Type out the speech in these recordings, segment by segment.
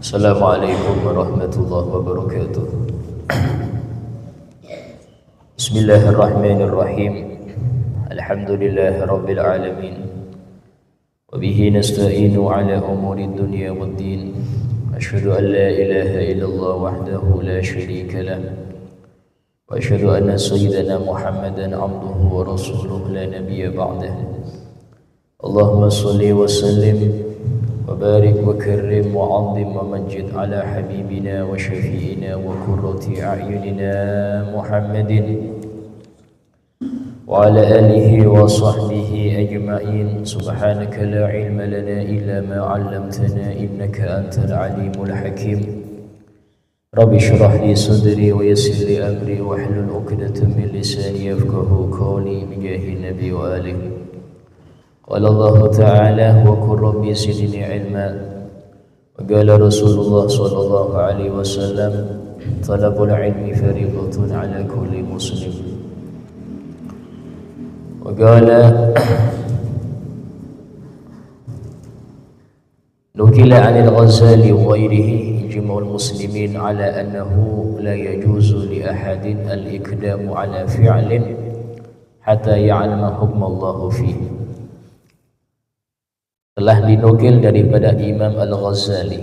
Assalamualaikum warahmatullahi wabarakatuh. Bismillahirrahmanirrahim. Alhamdulillahi rabbil alamin. Wa bihi nasta'inu ala umuri dunya waddin. Asyhadu an la ilaha illallah wahdahu la syarika lah. Wa asyhadu anna sayyidana Muhammadan abduhu wa rasuluhu la nabiyya ba'dah. Allahumma shalli wa sallim وبارك وكرم وعظم ومجد على حبيبنا وشفيئنا وقرة أعيننا محمد وعلى آله وصحبه أجمعين. سبحانك لا علم لنا إلا ما علمتنا إنك أنت العليم الحكيم. رب اشرح لي صدري ويسر لي أمري واحلل عقدة من لساني يفقهوا قولي بجاه النبي وآله. قال الله تعالى وقل ربي زدني علما. وقال رسول الله صلى الله عليه وسلم طلب العلم فريضة على كل مسلم. وقال نقل عن الغزالي وغيره إجماع المسلمين على أنه لا يجوز لأحد الإقدام على فعل حتى يعلم حكم الله فيه. Telah dinukil daripada Imam Al-Ghazali,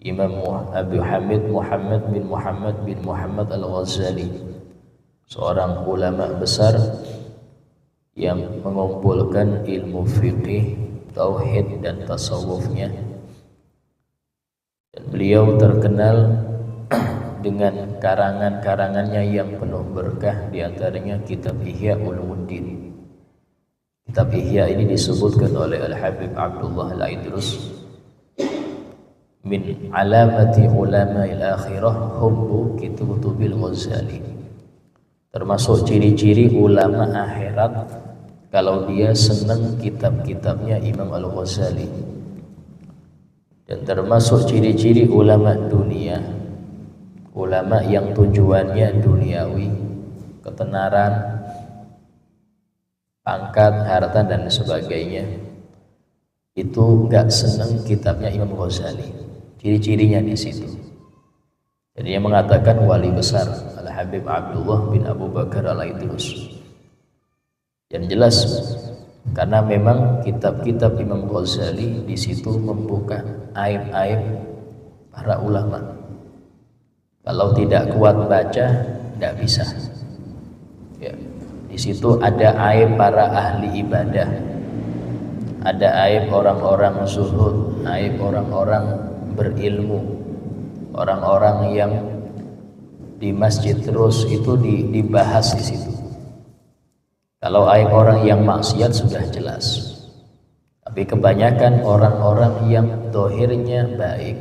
Imam Abu Hamid Muhammad bin Muhammad Al-Ghazali, seorang ulama besar yang mengumpulkan ilmu fiqih, tauhid dan tasawufnya. Dan beliau terkenal dengan karangan-karangannya yang penuh berkah, diantaranya kitab Ihya Ulumuddin. Kitab Ihya ini disebutkan oleh Al-Habib Abdullah Al-Idrus, min alamati ulama'il akhirah hubbu kutubil Ghazali. Termasuk ciri-ciri ulama akhirat kalau dia senang kitab-kitabnya Imam Al-Ghazali. Dan termasuk ciri-ciri ulama dunia, ulama yang tujuannya duniawi, ketenaran, pangkat, harta dan sebagainya, itu gak senang kitabnya Imam Ghazali. Ciri-cirinya di situ. Jadi dia mengatakan wali besar Al-Habib Abdullah bin Abu Bakar Al-Idrus. Yang jelas karena memang kitab-kitab Imam Ghazali di situ membuka aib-aib para ulama. Kalau tidak kuat baca, tidak bisa. Ya. Di situ ada aib para ahli ibadah, ada aib orang-orang zuhud, aib orang-orang berilmu, orang-orang yang di masjid terus itu dibahas di situ. Kalau aib orang yang maksiat sudah jelas, tapi kebanyakan orang-orang yang dohirnya baik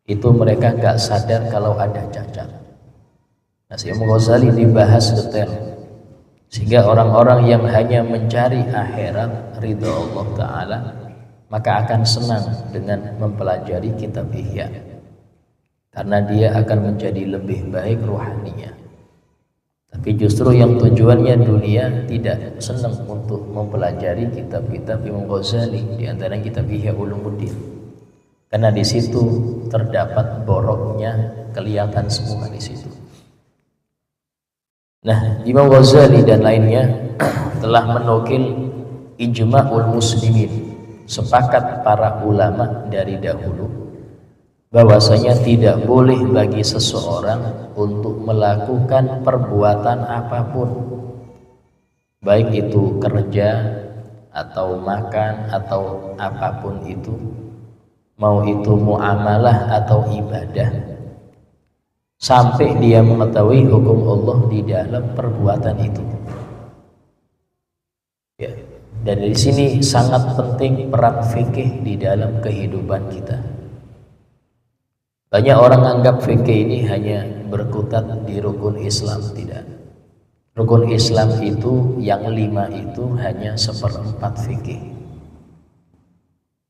itu mereka gak sadar kalau ada cacat. Nah, Imam Ghazali dibahas detail. Sehingga orang-orang yang hanya mencari akhirat, ridha Allah Ta'ala, maka akan senang dengan mempelajari kitab Ihya. Karena dia akan menjadi lebih baik rohaninya. Tapi justru yang tujuannya dunia tidak senang untuk mempelajari kitab-kitab Imam Ghazali, di antara kitab Ihya Ulumuddin. Karena di situ terdapat boroknya, kelihatan semua di situ. Nah, Imam Ghazali dan lainnya telah menukil ijma'ul muslimin, sepakat para ulama dari dahulu, bahwasanya tidak boleh bagi seseorang untuk melakukan perbuatan apapun, baik itu kerja atau makan atau apapun itu, mau itu muamalah atau ibadah, sampai dia mengetahui hukum Allah di dalam perbuatan itu. Ya. Dan di sini sangat penting peran fikih di dalam kehidupan kita. Banyak orang anggap fikih ini hanya berkutat di rukun Islam. Tidak. Rukun Islam itu yang 5 itu hanya 1/4 fikih.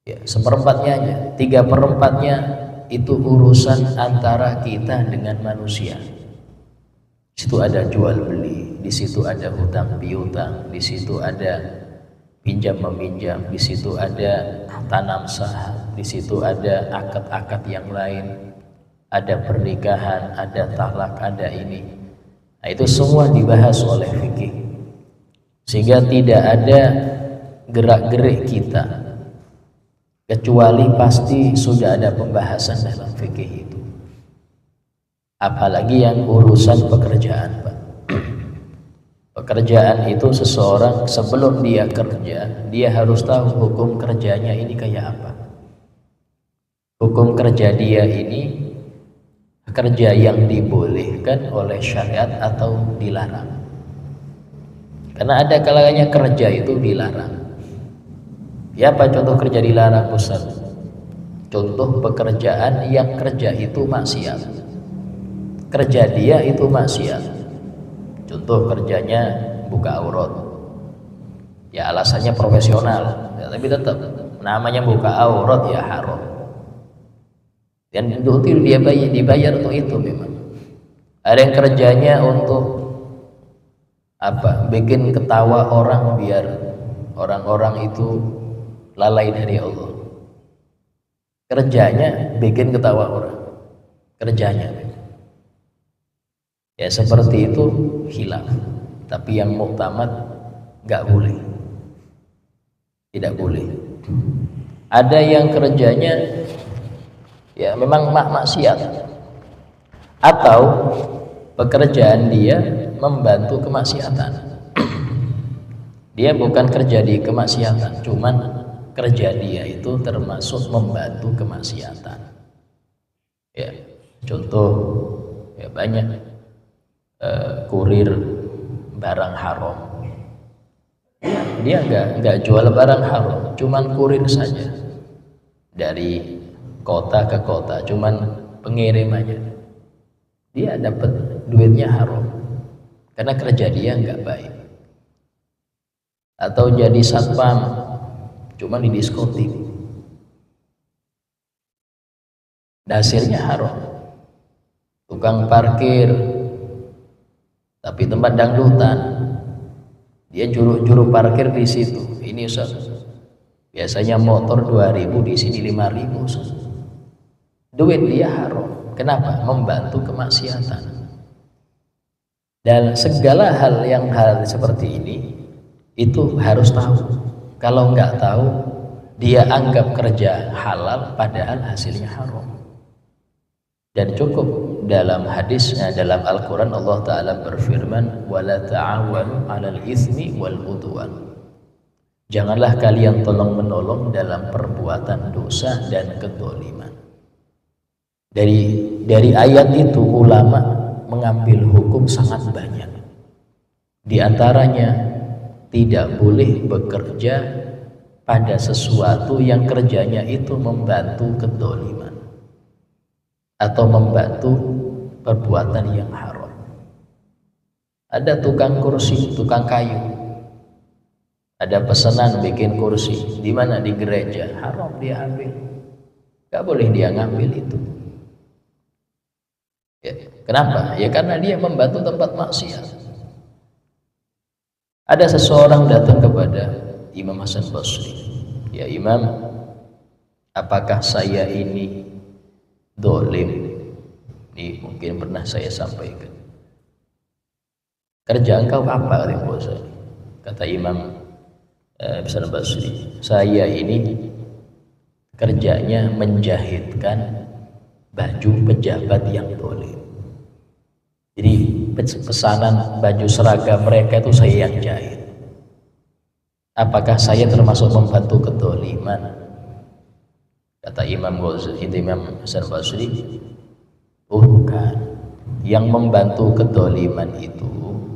Ya, 1/4-nya aja. 3/4-nya itu urusan antara kita dengan manusia. Di situ ada jual beli, di situ ada hutang piutang, di situ ada pinjam meminjam, di situ ada tanam saham, di situ ada akad-akad yang lain, ada pernikahan, ada talak, ada ini. Nah, itu semua dibahas oleh fikih, sehingga tidak ada gerak-gerik kita kecuali pasti sudah ada pembahasan dalam fikih itu. Apalagi yang urusan pekerjaan, Pak. Pekerjaan itu seseorang sebelum dia kerja, dia harus tahu hukum kerjanya ini kayak apa. Hukum kerja dia ini kerja yang dibolehkan oleh syariat atau dilarang. Karena ada kalanya kerja itu dilarang. Ya, apa contoh kerja dilarang, Ustaz? Contoh pekerjaan yang kerja itu maksiat. Kerja dia itu maksiat. Contoh kerjanya buka aurat. Ya alasannya profesional, ya, tapi tetap namanya buka aurat ya haram. Dan itu dia dibayar untuk itu memang. Ada yang kerjanya untuk apa? Bikin ketawa orang biar orang-orang itu lalai dari Allah. Kerjanya bikin ketawa orang. Kerjanya. Ya seperti itu hilaf. Tapi yang muktamad nggak boleh. Tidak boleh. Ada yang kerjanya ya memang maksiat, atau pekerjaan dia membantu kemaksiatan. Dia bukan kerja di kemaksiatan, cuman kerja dia itu termasuk membantu kemaksiatan. Ya, contoh ya banyak kurir barang haram. Dia nggak jual barang haram, cuman kurir saja dari kota ke kota, cuman pengirim aja. Dia dapat duitnya haram karena kerja dia nggak baik. Atau jadi satpam, cuman di diskotik, hasilnya haram. Tukang parkir, tapi tempat dangdutan, dia juru parkir di situ. Ini Ustaz, biasanya motor 2.000, di sini 5.000 Ustaz. Duit dia haram. Kenapa? Membantu kemaksiatan. Dan segala hal seperti ini itu harus tahu. Kalau nggak tahu, dia anggap kerja halal padahal hasilnya haram. Dan cukup dalam hadisnya, dalam Al-Quran Allah Ta'ala berfirman, وَلَا تَعَوَنُوا عَلَى الْإِثْمِ وَالْعُدْوَانِ. Janganlah kalian tolong menolong dalam perbuatan dosa dan kezaliman. Dari ayat itu ulama mengambil hukum sangat banyak. Di antaranya tidak boleh bekerja pada sesuatu yang kerjanya itu membantu kezaliman atau membantu perbuatan yang haram. Ada tukang kursi, tukang kayu, ada pesanan bikin kursi, di mana? Di gereja, haram dia ambil, gak boleh dia ngambil itu. Ya, kenapa? Ya karena dia membantu tempat maksiat. Ada seseorang datang kepada Imam Hasan Basri, ya Imam, apakah saya ini dolim? Ini mungkin pernah saya sampaikan. Kerja engkau apa? Kata Imam Hasan Basri, saya ini kerjanya menjahitkan baju pejabat yang dolim. Jadi pesanan baju seragam mereka itu saya yang jahit. Apakah saya termasuk membantu kedoliman? Kata Imam Hasan Basri, bukan. Yang membantu kedoliman itu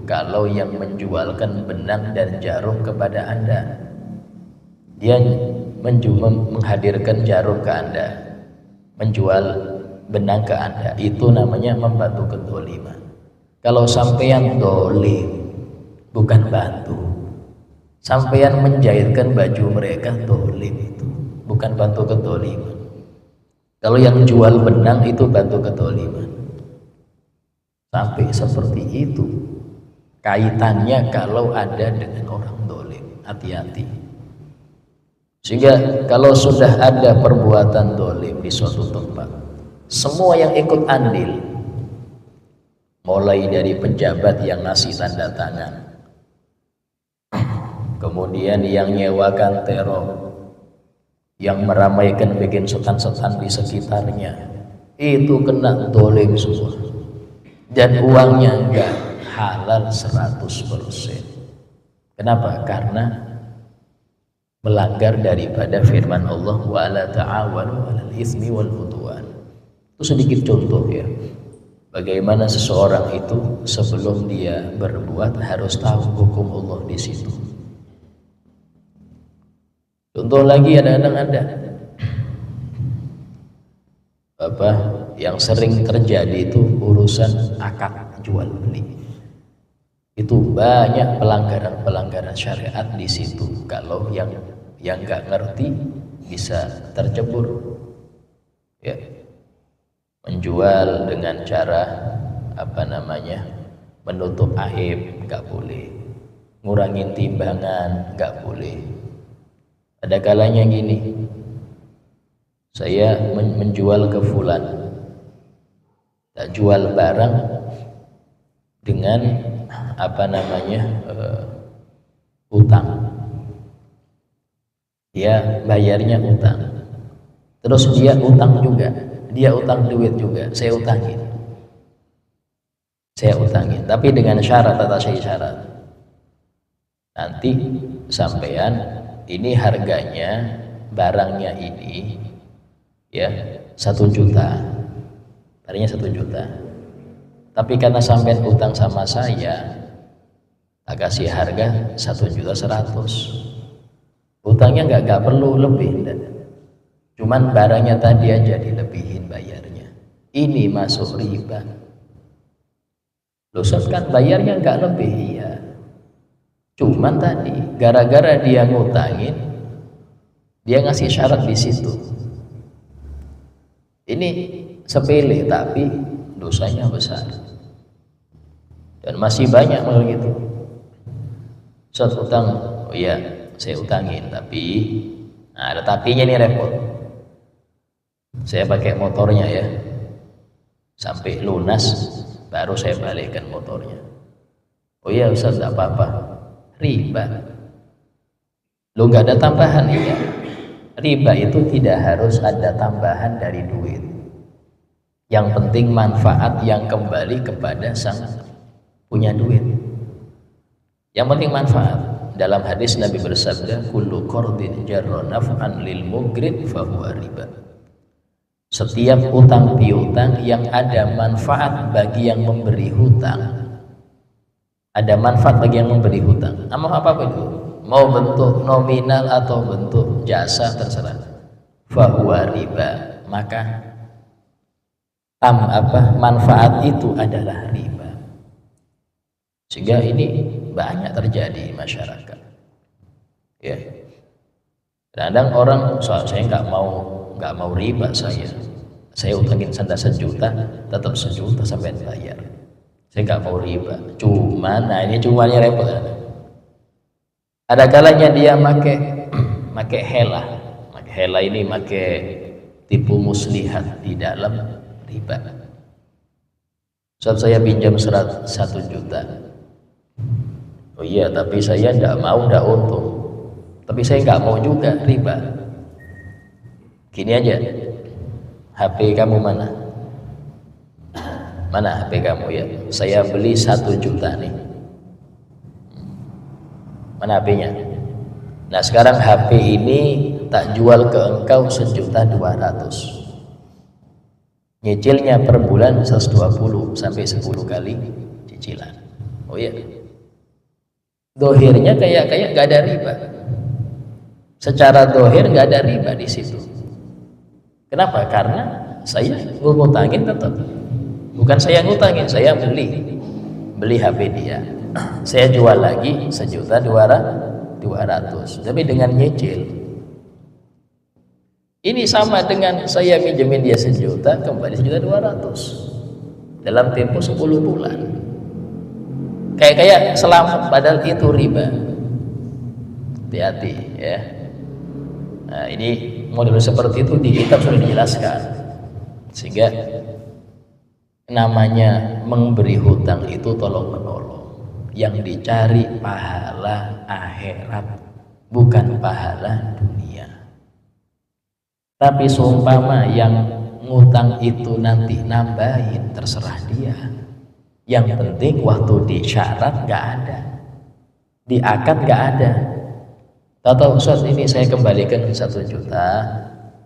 kalau yang menjualkan benang dan jarum kepada Anda. Dia menghadirkan jarum ke Anda, menjual benang ke Anda, itu namanya membantu kedoliman. Kalau sampeyan dolim, bukan bantu. Sampeyan menjahitkan baju mereka, dolim itu, bukan bantu kedoliman. Kalau yang jual benang itu bantu kedoliman. Sampai seperti itu kaitannya kalau ada dengan orang dolim. Hati-hati. Sehingga kalau sudah ada perbuatan dolim di suatu tempat, semua yang ikut andil, mulai dari pejabat yang ngasih tanda tangan, kemudian yang nyewakan teror, yang meramaikan bikin setan-setan di sekitarnya, itu kena dolim semua, dan uangnya enggak halal 100%. Kenapa? Karena melanggar daripada firman Allah, wala ta'awanu 'alal itsmi wal 'udwan. Itu sedikit contoh ya, bagaimana seseorang itu sebelum dia berbuat harus tahu hukum Allah di situ. Contoh lagi, kadang-kadang ada apa yang sering terjadi itu urusan akad jual beli. Itu banyak pelanggaran syariat di situ. Kalau yang nggak ngerti bisa tercebur, ya, menjual dengan cara menutup aib nggak boleh, ngurangin timbangan nggak boleh. Ada kalanya gini, saya menjual ke fulan, tak jual barang dengan utang, dia bayarnya utang, terus dia utang juga, dia utang duit juga, saya utangin, tapi dengan syarat, syarat nanti sampean ini harganya barangnya ini ya 1 juta, tadinya 1 juta, tapi karena sampean utang sama saya, tak kasih harga 1.100.000. Utangnya nggak perlu lebih, cuman barangnya tadi aja dilebihin bayarnya. Ini masuk riba. Loh, kan bayarnya nggak lebih, iya, cuman tadi gara-gara dia ngutangin, dia ngasih syarat di situ. Ini sepele tapi dosanya besar, dan masih banyak begitu. Ustaz utang, oh iya saya utangin, tapi ada tapinya nih, repot. Saya pakai motornya ya, sampai lunas baru saya balikkan motornya. Oh iya Ustaz, tidak apa-apa. Riba. Lo nggak ada tambahan, ya. Riba itu tidak harus ada tambahan dari duit. Yang penting manfaat yang kembali kepada sang punya duit. Yang penting manfaat. Dalam hadis Nabi bersabda, kullu qardin jarra naf'an lil mugrid fahuwa riba. Setiap utang piutang yang ada manfaat bagi yang memberi hutang, ada manfaat bagi yang memberi hutang, mau apapun itu, mau bentuk nominal atau bentuk jasa, terserah, fahuwa riba, maka manfaat itu adalah riba. Sehingga ini banyak terjadi di masyarakat, ya. Kadang orang, saya nggak mau riba, saya utangin Anda 1 juta, tetap 1 juta sampai bayar. Saya nggak mau riba, cuman, nah ini cumannya repot. Ada kalanya dia make hela ini, make tipu muslihat di dalam riba. Saat saya pinjam 1 juta, oh iya, tapi saya nggak mau, nggak untung, tapi saya nggak mau juga riba. Gini aja, HP kamu mana? Mana HP kamu? Ya, saya beli 1 juta nih. Mana HP-nya? Nah sekarang HP ini tak jual ke engkau 1.200.000. Nyicilnya per bulan 120 sampai 10 kali cicilan. Oh iya. Dohirnya kayak gak ada riba. Secara dohir gak ada riba di situ. Kenapa? Karena saya ngutangin tetap. Bukan saya ngutangin, saya beli HP dia. Saya jual lagi 1.200.000, tapi dengan nyicil. Ini sama dengan saya minjemin dia 1 juta, kembali 1.200.000 dalam tempo 10 bulan. Kayak selamat, padahal itu riba. Hati-hati ya. Nah, ini model seperti itu di kitab sudah dijelaskan. Sehingga namanya memberi hutang itu tolong menolong. Yang dicari pahala akhirat, bukan pahala dunia. Tapi seumpama yang ngutang itu nanti nambahin, terserah dia. Yang penting waktu di syarat nggak ada, di akad nggak ada. Tahu Ustaz, ini saya kembalikan 1 juta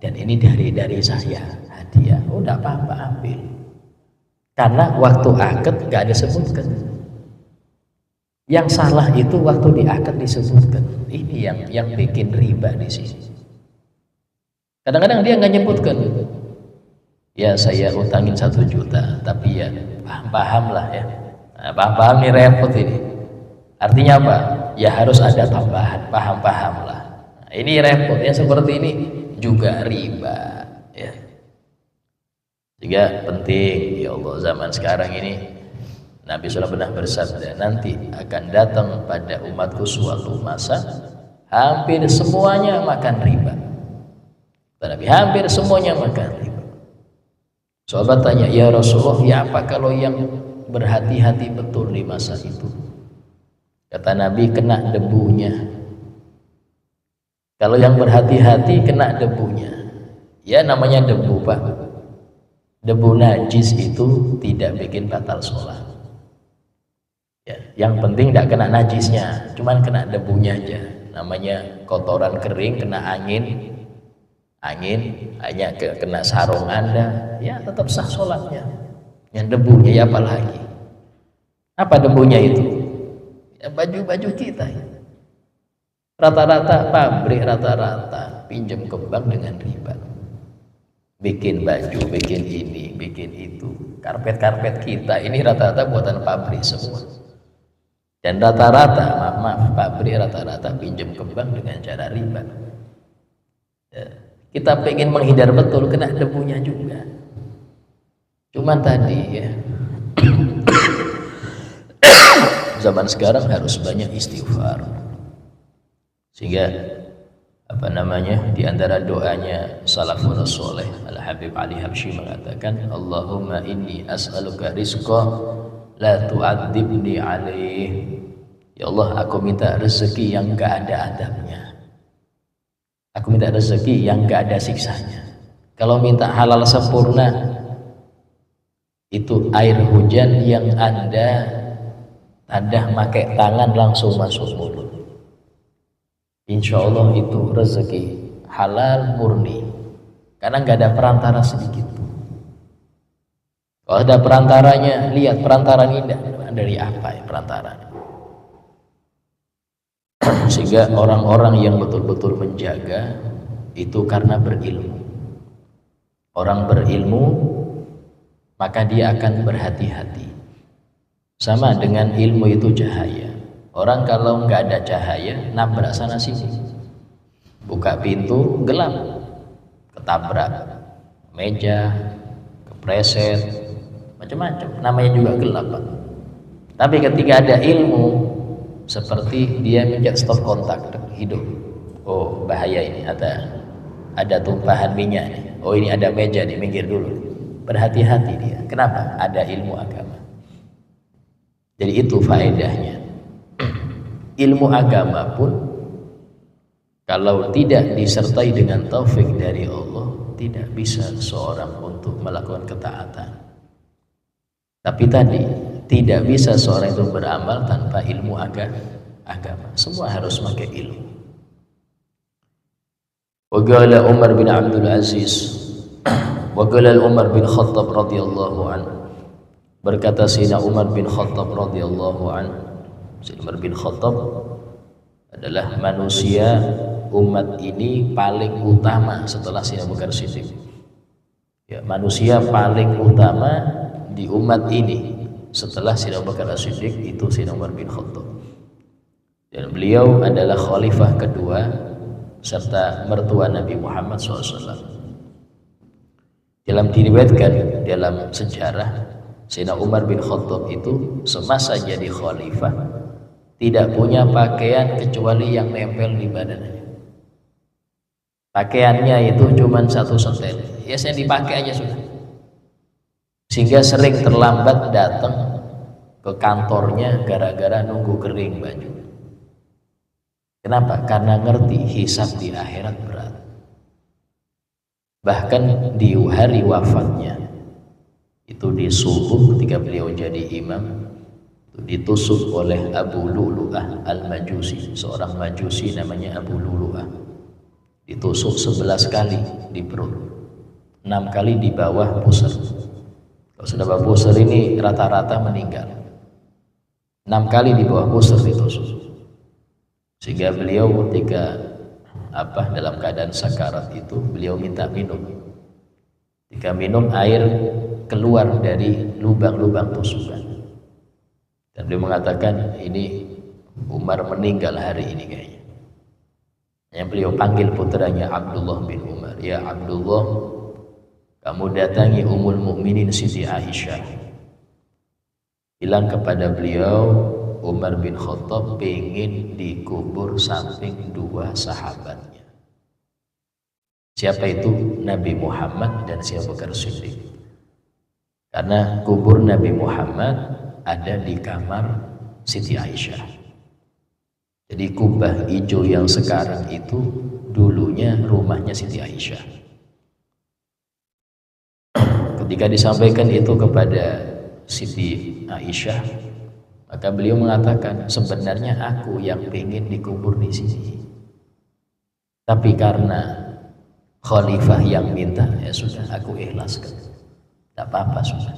dan ini dari saya hadiah. Oh, enggak apa-apa, ambil. Karena waktu akad nggak ada sebutkan. Yang salah itu waktu di akad disebutkan. Ini yang bikin riba di sini. Kadang-kadang dia nggak nyebutkan. Ya saya utangin 1 juta, tapi ya paham lah ya. Nah, paham nih repot ini. Artinya apa? Ya harus ada tambahan, paham lah. Nah, ini repot ya, seperti ini juga riba ya. Sehingga penting ya Allah, zaman sekarang ini Nabi SAW pernah bersabda, nanti akan datang pada umatku suatu masa hampir semuanya makan riba. Nabi hampir semuanya makan riba. Sahabat tanya, ya Rasulullah, ya apa kalau yang berhati-hati betul di masa itu? Kata Nabi, kena debunya. Kalau yang berhati-hati kena debunya. Ya namanya debu Pak. Debu najis itu tidak bikin batal sholat. Ya, yang penting tidak kena najisnya, cuman kena debunya aja. Namanya kotoran kering, kena angin hanya kena sarung Anda, ya tetap sah sholatnya. Yang debunya ya apalagi. Apa debunya itu? Ya baju-baju kita. Rata-rata pabrik rata-rata pinjam kembang dengan riba. Bikin baju, bikin ini, bikin itu. Karpet-karpet kita ini rata-rata buatan pabrik semua. Dan rata-rata, maaf, pabrik rata-rata pinjam kembang dengan cara riba. Ya. Kita pengen menghindar betul, kena debunya juga. Cuman tadi ya, zaman sekarang harus banyak istighfar. Sehingga di antara doanya salafun soleh, Al-Habib Ali Habsyi mengatakan, Allahumma inni as'aluka rizqa la tu'adzibni alaih. Ya Allah, aku minta rezeki yang gak ada adabnya. Aku minta rezeki yang gak ada siksanya. Kalau minta halal sempurna, itu air hujan yang Anda tadah pakai tangan langsung masuk mulut. Insya Allah itu rezeki halal murni. Karena gak ada perantara sedikit. Kalau ada perantaranya, lihat perantara ini dari apa ya perantaranya. Sehingga orang-orang yang betul-betul menjaga itu karena berilmu. Orang berilmu maka dia akan berhati-hati. Sama dengan ilmu itu cahaya. Orang kalau nggak ada cahaya nabrak sana sini. Buka pintu gelap, ketabrak meja, kepreset, macam-macam. Namanya juga gelap Pak. Tapi ketika ada ilmu, seperti dia mencet stop kontak hidup. Oh bahaya ini, ada tumpahan minyak nih. Oh ini ada meja nih, minggir dulu. Berhati-hati dia. Kenapa? Ada ilmu agama. Jadi itu faedahnya. Ilmu agama pun kalau tidak disertai dengan taufik dari Allah, tidak bisa seorang untuk melakukan ketaatan. Tapi tadi tidak bisa seorang itu beramal tanpa ilmu agama. Semua harus pakai ilmu. Waqala Umar bin Abdul Aziz, waqala Umar bin Khattab radhiyallahu anhu. Berkata Sayyidina Umar bin Khattab radhiyallahu anhu. Sayyidina Umar bin Khattab adalah manusia umat ini paling utama setelah Sayyidina Abu Bakar Siddiq. Ya, manusia paling utama di umat ini setelah Sayyidina Abu Bakar Siddiq itu Sayyidina Umar bin Khattab. Dan beliau adalah khalifah kedua serta mertua Nabi Muhammad SAW. Dalam diriwayatkan dalam sejarah, Sayyidina Umar bin Khattab itu semasa jadi khalifah tidak punya pakaian kecuali yang nempel di badannya. Pakaiannya itu cuma satu setel, ya saya dipakai aja sudah. Sehingga sering terlambat datang ke kantornya gara-gara nunggu kering baju. Kenapa? Karena ngerti hisab di akhirat berat. Bahkan di hari wafatnya, itu di subuh ketika beliau jadi imam, itu ditusuk oleh Abu Lu'lu'ah al-Majusi, seorang Majusi namanya Abu Lu'lu'ah. Ditusuk 11 kali di perut, 6 kali di bawah pusar. Kalau sudah bawah pusar ini rata-rata meninggal. 6 kali di bawah pusar ditusuk, sehingga beliau ketika dalam keadaan sakarat itu beliau minta minum. Ketika minum, air keluar dari lubang-lubang tusukan, dan beliau mengatakan, ini Umar meninggal hari ini kayaknya. Yang beliau panggil putranya Abdullah bin Umar, ya Abdullah, kamu datangi Ummul Mukminin Siti Aisyah, bilang kepada beliau Umar bin Khattab pengen dikubur samping 2 sahabatnya. Siapa itu? Nabi Muhammad dan Abu Bakar Siddiq. Karena kubur Nabi Muhammad ada di kamar Siti Aisyah. Jadi kubah hijau yang sekarang itu dulunya rumahnya Siti Aisyah. Ketika disampaikan itu kepada Siti Aisyah, maka beliau mengatakan, sebenarnya aku yang pengen dikubur di sini, tapi karena khalifah yang minta, ya sudah aku ikhlaskan, tidak apa-apa sudah.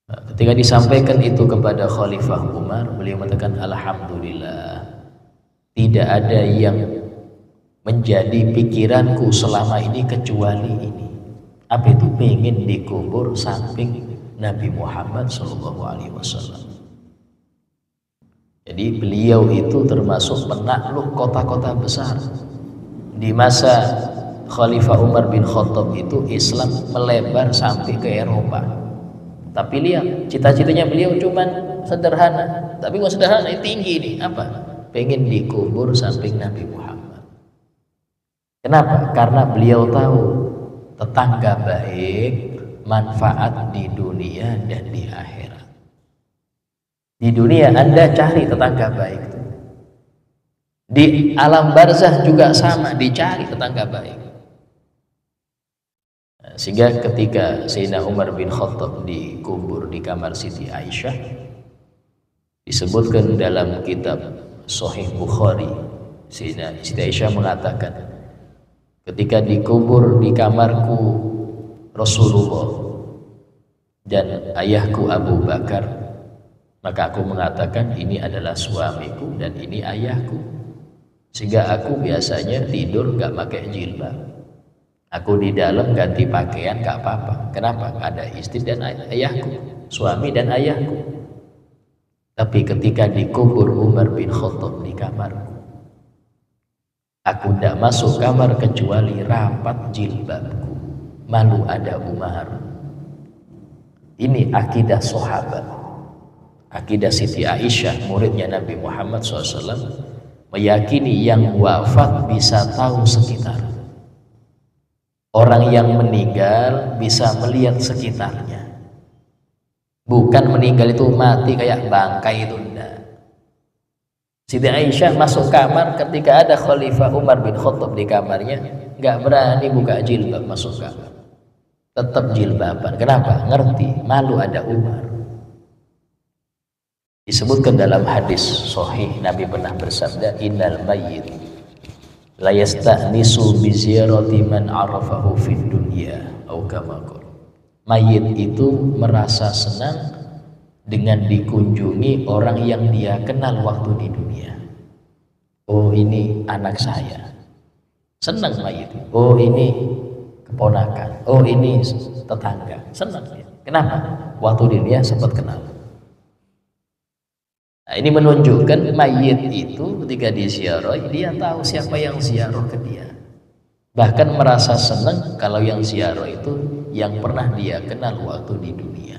Ketika disampaikan itu kepada Khalifah Umar, beliau mengatakan, alhamdulillah, tidak ada yang menjadi pikiranku selama ini kecuali ini. Apa itu? Pengen dikubur samping Nabi Muhammad SAW. Jadi beliau itu termasuk penakluk kota-kota besar. Di masa Khalifah Umar bin Khattab itu Islam melebar sampai ke Eropa. Tapi lihat, cita-citanya beliau cuman sederhana, tapi bukan sederhana, tinggi nih. Apa? Pengen dikubur samping Nabi Muhammad. Kenapa? Karena beliau tahu tetangga baik manfaat di dunia dan di akhirat. Di dunia Anda cari tetangga baik, di alam barzah juga sama, dicari tetangga baik. Sehingga ketika Sayyidina Umar bin Khattab dikubur di kamar Siti Aisyah, disebutkan dalam kitab Sahih Bukhari, Sayyidina Siti Aisyah mengatakan, ketika dikubur di kamarku Rasulullah dan ayahku Abu Bakar, maka aku mengatakan ini adalah suamiku dan ini ayahku. Sehingga aku biasanya tidur gak pakai jilbab. Aku di dalam ganti pakaian gak apa-apa. Kenapa? Ada istri dan ayahku, suami dan ayahku. Tapi ketika dikubur Umar bin Khattab di kamarku, aku tidak masuk kamar kecuali rapat jilbabku. Malu ada Umar. Ini akidah sahabat, akidah Siti Aisyah, muridnya Nabi Muhammad SAW, meyakini yang wafat bisa tahu sekitar. Orang yang meninggal bisa melihat sekitarnya. Bukan meninggal itu mati kayak bangkai, itu enggak. Siti Aisyah masuk kamar ketika ada Khalifah Umar bin Khattab di kamarnya, enggak berani buka jilbab masuk kamar. Tetap jilbaban. Kenapa? Ngerti, malu ada Umar. Disebutkan dalam hadis sahih, Nabi pernah bersabda, innal mayyit la yasta'nisu bi ziyarati man arafahu fid dunya atau kama qala. Mayit itu merasa senang dengan dikunjungi orang yang dia kenal waktu di dunia. Oh, ini anak saya. Senang mayit. Oh, ini keponakan. Oh, ini tetangga. Senang. Kenapa? Waktu di dunia sempat kenal. Nah, ini menunjukkan mayit itu ketika disiarah, dia tahu siapa yang ziarah ke dia. Bahkan merasa senang kalau yang ziarah itu yang pernah dia kenal waktu di dunia.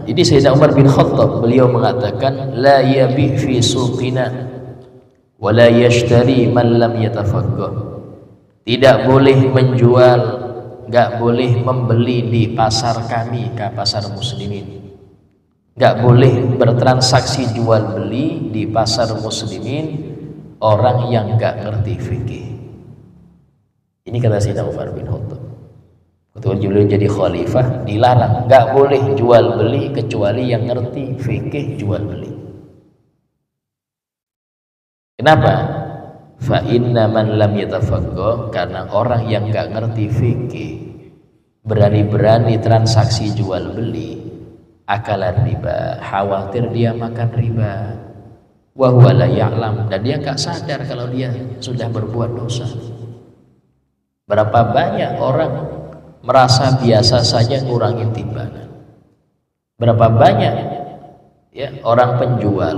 Jadi Sayyidina Umar bin Khattab, beliau mengatakan, la yabi fi suqina wala yashtari man lam yatafaqqah. Tidak boleh menjual, nggak boleh membeli di pasar kami, ke pasar muslimin. Nggak boleh bertransaksi jual beli di pasar muslimin orang yang nggak ngerti fikih. Ini kata Sayyidina Umar bin Khattab. Ketika beliau jadi khalifah, dilarang, nggak boleh jual beli kecuali yang ngerti fikih jual beli. Kenapa? Fa inna man lam yatafaqqah, karena orang yang nggak ngerti fikih berani-berani transaksi jual beli, akalan riba, khawatir dia makan riba, wa huwa la ya'lam, dan dia nggak sadar kalau dia sudah berbuat dosa. Berapa banyak orang merasa biasa saja ngurangin timbangan. Berapa banyak ya orang penjual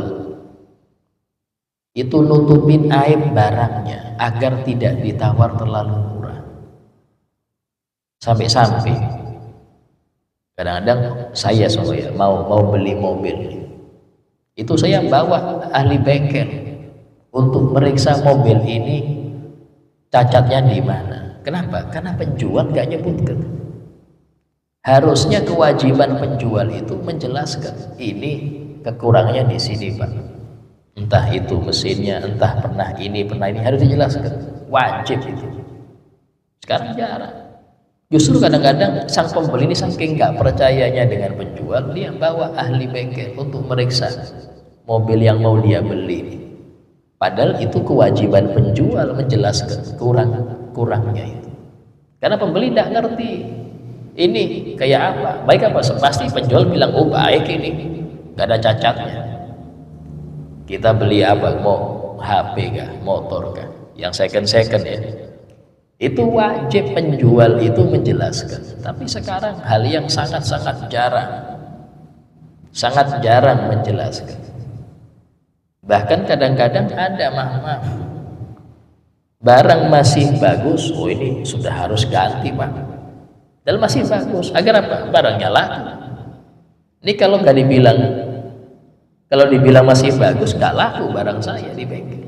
itu nutupin aib barangnya agar tidak ditawar terlalu murah. Sampai-sampai kadang-kadang saya mau beli mobil, itu saya bawa ahli bengkel untuk meriksa mobil ini cacatnya di mana. Kenapa? Karena penjual nggak nyebutkan. Harusnya kewajiban penjual itu menjelaskan ini kekurangannya di sini, Pak. Entah itu mesinnya, entah pernah ini harus dijelaskan. Wajib itu. Sekarang jarang. Justru kadang-kadang sang pembeli ini saking nggak percayanya dengan penjual, dia bawa ahli bengkel untuk meriksa mobil yang mau dia beli. Padahal itu kewajiban penjual menjelaskan kurangnya itu. Karena pembeli tidak ngerti ini kayak apa, baik apa. Pasti penjual bilang, oh baik ini, nggak ada cacatnya. Kita beli apa? Mau HP kah? Motor kah? Yang second ya. Itu wajib penjual itu menjelaskan. Tapi sekarang hal yang sangat-sangat jarang menjelaskan. Bahkan kadang-kadang ada maaf, barang masih bagus, oh ini sudah harus ganti, Pak. Dan masih bagus, agar apa? Barangnya laku. Ini kalau dibilang masih bagus, nggak laku barang saya di bengkel.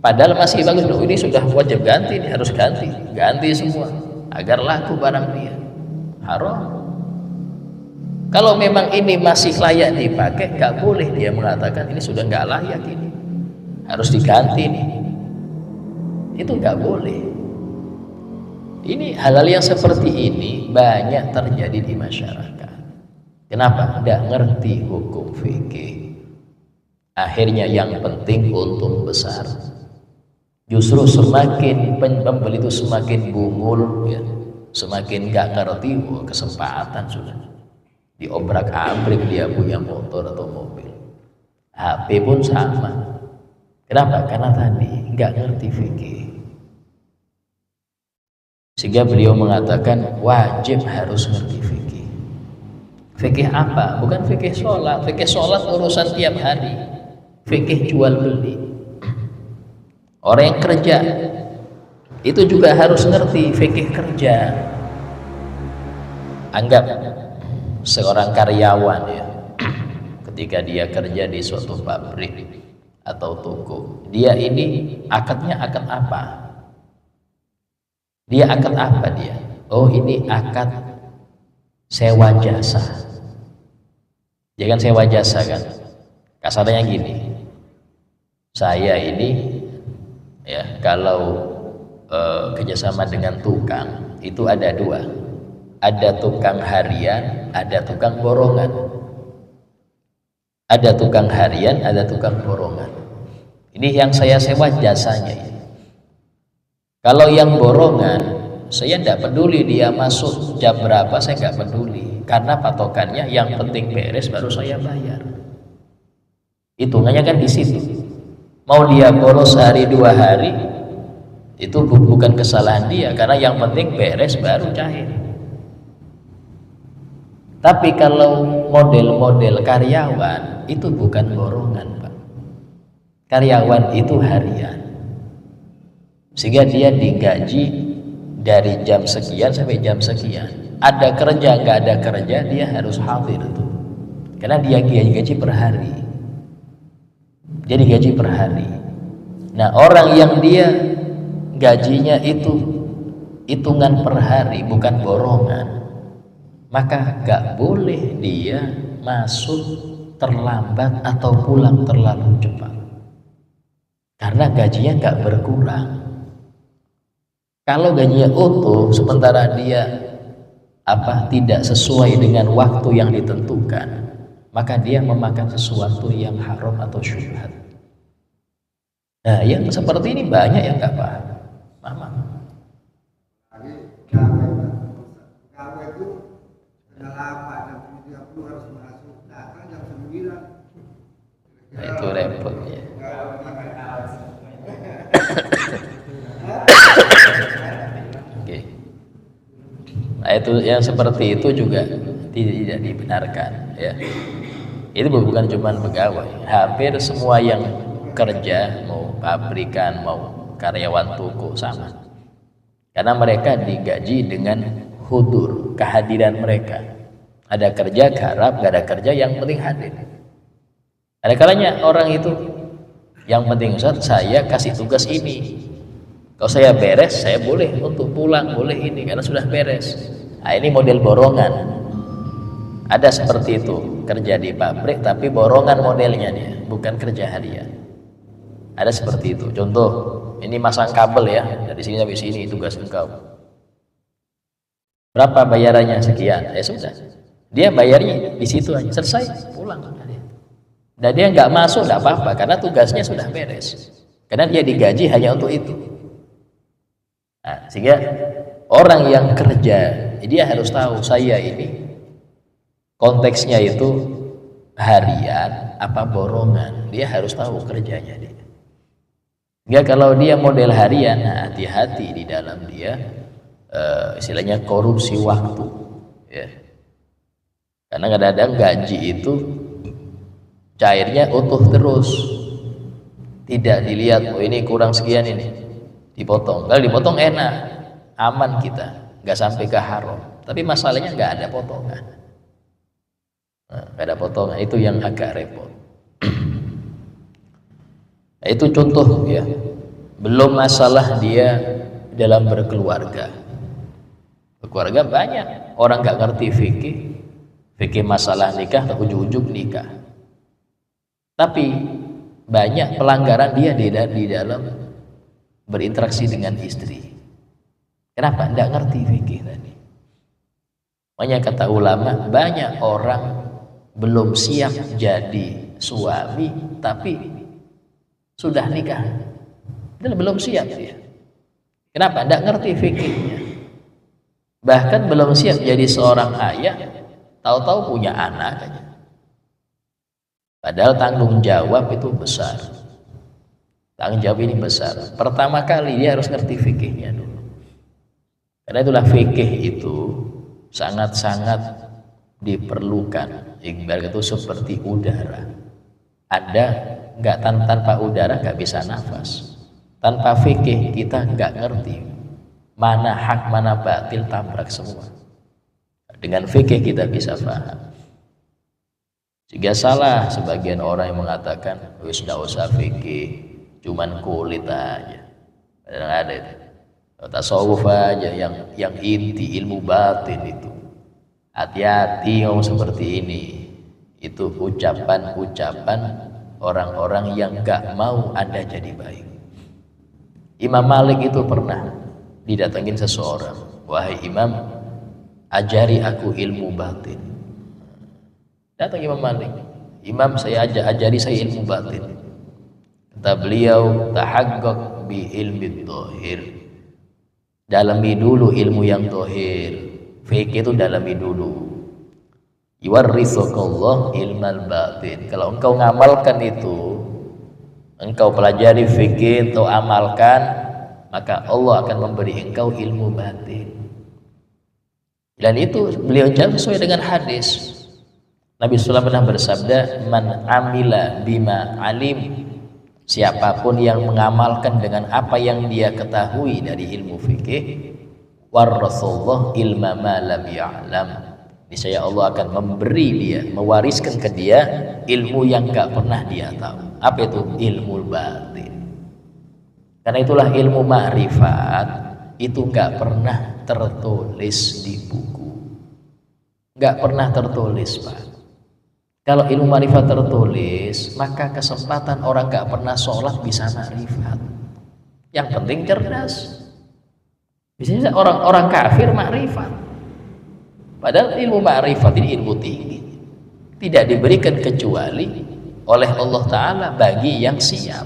Padahal masih bagus, loh ini sudah wajib ganti, ini harus ganti semua agar laku barang dia. Haram. Kalau memang ini masih layak dipakai, nggak boleh dia mengatakan ini sudah nggak layak, ini harus diganti nih. Itu nggak boleh. Ini hal-hal yang seperti ini banyak terjadi di masyarakat. Kenapa? Tidak ngerti hukum fikih. Akhirnya yang penting untung besar. Justru semakin pembeli itu semakin bungul, ya, semakin nggak ngerti, kesempatan sudah. Diobrak-abrik dia punya motor atau mobil. HP pun sama. Kenapa? Karena tadi nggak ngerti fikih. Sehingga beliau mengatakan wajib harus ngerti fikih. Fikih apa? Bukan fikih sholat. Fikih sholat urusan tiap hari. Fikih jual beli. Orang yang kerja itu juga harus ngerti fikih kerja. Anggap seorang karyawan ya, ketika dia kerja di suatu pabrik atau toko, dia ini akadnya akad apa? Dia akad apa dia? Oh ini akad sewa jasa. Jangan sewa jasa kan? Kasarnya gini, saya ini ya kalau kerjasama dengan tukang itu ada dua. Ada tukang harian, ada tukang borongan. Ada tukang harian, ada tukang borongan. Ini yang saya sewa jasanya ya. Kalau yang borongan, saya tidak peduli dia masuk jam berapa, saya nggak peduli. Karena patokannya yang penting beres baru saya bayar. Hitungannya kan di situ. Mau dia bolos sehari 2 hari, itu bukan kesalahan dia. Karena yang penting beres baru cair. Tapi kalau model-model karyawan itu bukan borongan, Pak. Karyawan itu harian. Sehingga dia digaji dari jam sekian sampai jam sekian. Ada kerja, nggak ada kerja, dia harus hadir itu. Karena dia gaji per hari. Jadi gaji per hari. Nah, orang yang dia gajinya itu hitungan per hari bukan borongan, maka gak boleh dia masuk terlambat atau pulang terlalu cepat, karena gajinya gak berkurang. Kalau gajinya utuh sementara dia tidak sesuai dengan waktu yang ditentukan, maka dia memakan sesuatu yang haram atau syubhat. Nah, yang seperti ini banyak yang nggak paham. Mama. Pegawai itu tanggal 8 jam 30 harus masuk, datang jam 9. Nah, itu repot ya. Oke. Nah, itu yang seperti itu juga tidak dibenarkan ya. Itu bukan cuma pegawai, hampir semua yang kerja, mau pabrikan, mau karyawan toko sama. Karena mereka digaji dengan hudur, kehadiran mereka. Ada kerja garap, gak ada kerja, yang penting hadir. Ada kalanya orang itu yang penting, Ustaz, saya kasih tugas ini. Kalau saya beres, saya boleh untuk pulang, boleh ini karena sudah beres. Nah, ini model borongan. Ada seperti itu, kerja di pabrik tapi borongan modelnya dia, bukan kerja harian. Ada seperti itu. Contoh, ini masang kabel ya, dari sini sampai sini tugas engkau. Berapa bayarannya? Sekian. Ya sudah. Dia bayarnya di situ aja, selesai, pulang. Dan dia nggak masuk, nggak apa-apa, karena tugasnya sudah beres. Karena dia digaji hanya untuk itu. Nah, sehingga orang yang kerja, dia harus tahu saya ini konteksnya itu harian apa borongan. Dia harus tahu kerjanya dia. Ya, kalau dia model harian, nah hati-hati di dalam dia istilahnya korupsi waktu ya. Karena kadang-kadang gaji itu cairnya utuh terus, tidak dilihat, oh ini kurang sekian, ini dipotong. Kalau dipotong enak, aman kita, nggak sampai ke haram. Tapi masalahnya nggak ada potongan. Nah, nggak ada potongan, itu yang agak repot. Nah, itu contoh ya. Belum masalah dia dalam berkeluarga. Berkeluarga banyak orang nggak ngerti fikih masalah nikah, ujug-ujug nikah. Tapi banyak pelanggaran dia di dalam berinteraksi dengan istri. Kenapa? Nggak ngerti fikih tadi. Makanya kata ulama, banyak orang belum siap jadi suami tapi sudah nikah. Dan belum siap dia. Kenapa? Nggak ngerti fikihnya. Bahkan belum siap jadi seorang ayah, tahu-tahu punya anak aja. Padahal tanggung jawab itu besar. Tanggung jawab ini besar. Pertama kali dia harus ngerti fikihnya dulu. Karena itulah fikih itu sangat-sangat diperlukan. Iqbal itu seperti udara. Ada nggak tanpa udara nggak bisa nafas. Tanpa fikih kita nggak ngerti mana hak mana batil, tabrak semua. Dengan fikih kita bisa paham. Jika salah sebagian orang yang mengatakan wis nggak usah fikih, cuman kulit aja. Kadang ada itu. Tasawuf aja yang inti ilmu batin itu. Hati-hati ngomong seperti ini. Itu ucapan-ucapan orang-orang yang gak mau Anda jadi baik. Imam Malik itu pernah didatengin seseorang, wahai Imam, ajari aku ilmu batin. Datang Imam Malik, Imam saya ajari saya ilmu batin. Kata beliau, tahaqqaq bi ilmi dhahir. Dalami dulu ilmu yang dhahir. Fikih itu dalami dulu. Yuwarrithukallah ilmal batin. Kalau engkau ngamalkan itu, engkau pelajari fikih atau amalkan, maka Allah akan memberi engkau ilmu batin. Dan itu beliau jawab sesuai dengan hadis. Nabi SAW pernah bersabda, man amila bima alim. Siapapun yang mengamalkan dengan apa yang dia ketahui dari ilmu fikih, warrasullah ilma ma lam ya'lam. Niscaya Allah akan memberi dia, mewariskan ke dia ilmu yang gak pernah dia tahu. Apa itu? Ilmu batin. Karena itulah ilmu ma'rifat itu nggak pernah tertulis di buku, nggak pernah tertulis, Pak. Kalau ilmu ma'rifat tertulis, maka kesempatan orang nggak pernah sholat bisa ma'rifat. Yang penting cerdas. Biasanya orang kafir ma'rifat, padahal ilmu ma'rifat ini ilmu tinggi, tidak diberikan kecuali oleh Allah Ta'ala bagi yang siap.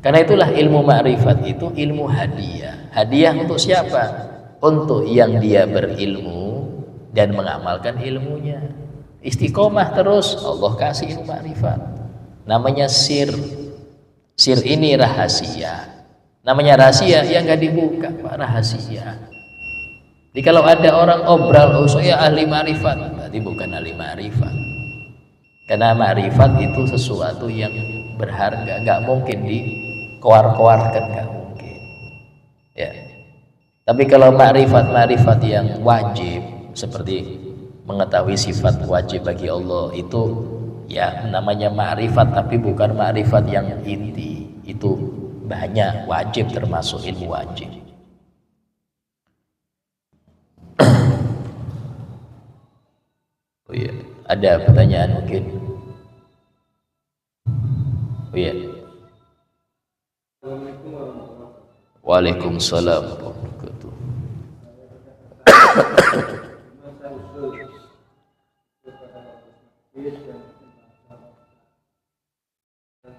Karena itulah ilmu ma'rifat itu ilmu hadiah. Hadiah untuk siapa? Untuk yang dia berilmu dan mengamalkan ilmunya. Istiqomah terus, Allah kasih ilmu ma'rifat. Namanya sir. Sir ini rahasia. Namanya rahasia yang nggak dibuka, Pak, rahasia. Jadi kalau ada orang obral, oh saya ahli ma'rifat, berarti bukan ahli ma'rifat. Karena ma'rifat itu sesuatu yang berharga, nggak mungkin dikoar-koarkan, nggak mungkin. Ya. Tapi kalau ma'rifat yang wajib, seperti mengetahui sifat wajib bagi Allah, itu ya namanya ma'rifat, tapi bukan ma'rifat yang inti. Itu banyak, wajib termasuk ilmu wajib. Oh iya, ada pertanyaan mungkin? Oh iya. Waalaikumsalam warahmatullahi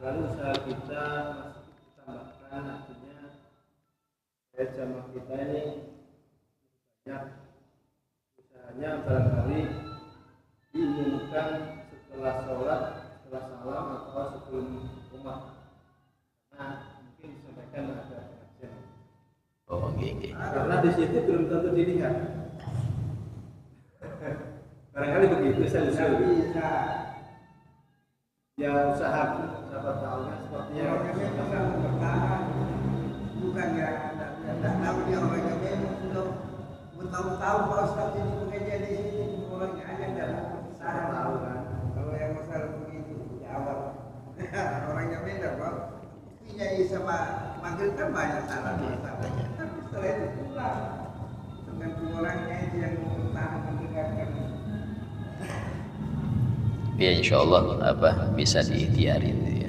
Lalu usaha kita masih tambahkan, artinya jamaah kita ini banyak, usahanya barangkali diumumkan setelah sholat, setelah salam atau sebelum umat. Nah, mungkin disampaikan ada pengajian. Oh, okay. Karena di situ belum tentu dilihat. Barangkali begitu saya usul. Ya usaha siapa tahu kan seperti yang bertahan, bukan ya tidak tahu dia orangnya memang sudah bertahun-tahun Pak Ustaz ini pengajian di sini, orangnya aja tidak saya tahu kan. Kalau yang masalah begitu jawab orangnya beda Pak. Buktinya sama manggil kan banyak salah masalahnya, tapi setelah itu pulang dengan orangnya itu yang bertahan mendengarkan. Ya insyaallah apa bisa diikhtiarin ya.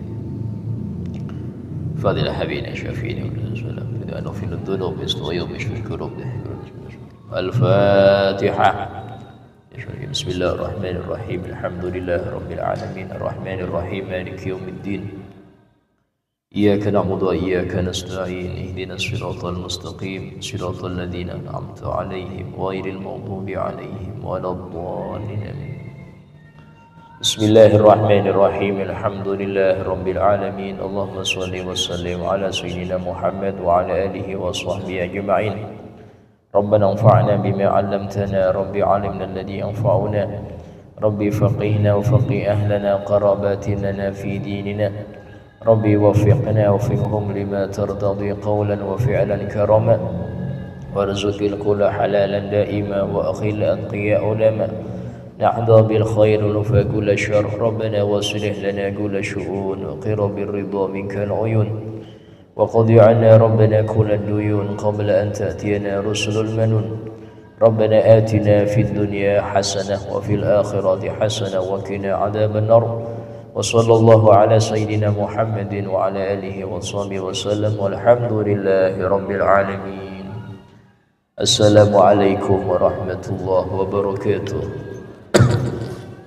Fadilah habibina syafiina wa sallam fi anfil dhunub istaghfir bishfil kurub. Al-Fatihah. Bismillahirrahmanirrahim. Alhamdulillahirabbil alamin arrahmanir rahim maliki yaumiddin. Iyyaka na'budu wa iyyaka nasta'in ihdinas siratal mustaqim siratal ladzina an'amta 'alaihim ghairil maghdubi 'alaihim waladdallin. Bismillahirrahmanirrahim. Alhamdulillahirabbil alamin. Allahumma shalli wa sallim ala sayyidina Muhammad wa ala alihi wa sahbihi ajma'in. Rabbana anfa'na bima 'allamtana, rabbi 'allimna alladhi yanfa'una, rabbi faqihna wa faqih ahlana qarabatina fi dinina, rabbi waffiqna wa waffiqhum lima tardadi qawlan wa fi'lan karama, warzuqil kulla halalan daima wa akhil atqiya ulama. نحظى بالخير ونفى كل شر ربنا واصلح لنا كل شؤون وقر بالرضا منك العيون وقض عنا ربنا كل الديون قبل أن تأتينا رسل المنون ربنا آتنا في الدنيا حسنة وفي الآخرة حسنة وقنا عذاب النار وصلى الله على سيدنا محمد وعلى آله وصحبه وسلم والحمد لله رب العالمين. السلام عليكم ورحمة الله وبركاته.